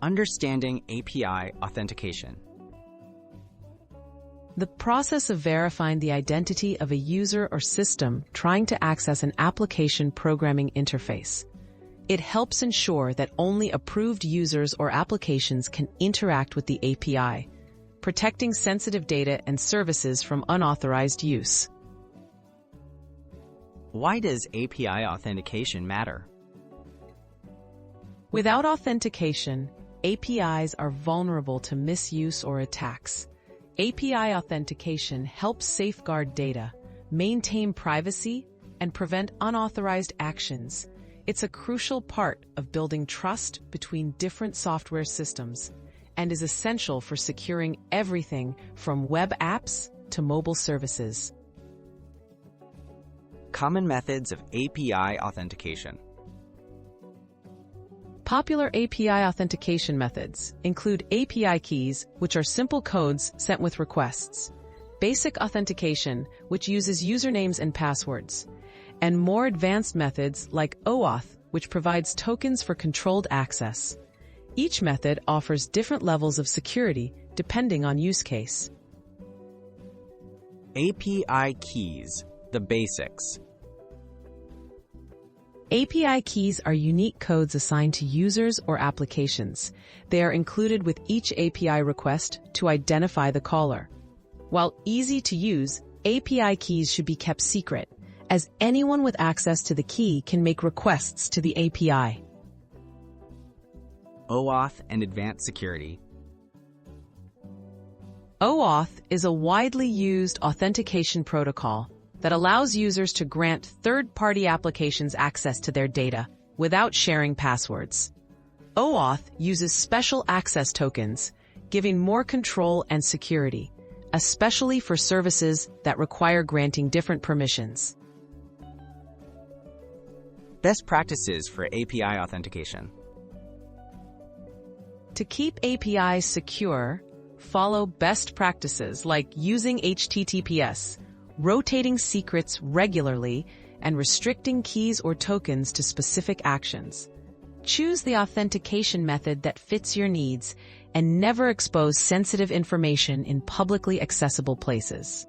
Understanding API Authentication. The process of verifying the identity of a user or system trying to access an application programming interface. It helps ensure that only approved users or applications can interact with the API, protecting sensitive data and services from unauthorized use. Why does API authentication matter? Without authentication, APIs are vulnerable to misuse or attacks. API authentication helps safeguard data, maintain privacy, and prevent unauthorized actions. It's a crucial part of building trust between different software systems and is essential for securing everything from web apps to mobile services. Common methods of API authentication. Popular API authentication methods include API keys, which are simple codes sent with requests, basic authentication, which uses usernames and passwords, and more advanced methods like OAuth, which provides tokens for controlled access. Each method offers different levels of security depending on use case. API keys, the basics. API keys are unique codes assigned to users or applications. They are included with each API request to identify the caller. While easy to use, API keys should be kept secret, as anyone with access to the key can make requests to the API. OAuth and advanced security. OAuth is a widely used authentication protocol that allows users to grant third-party applications access to their data without sharing passwords. OAuth uses special access tokens, giving more control and security, especially for services that require granting different permissions. Best practices for API authentication. To keep APIs secure, follow best practices like using HTTPS, rotating secrets regularly, and restricting keys or tokens to specific actions. Choose the authentication method that fits your needs and never expose sensitive information in publicly accessible places.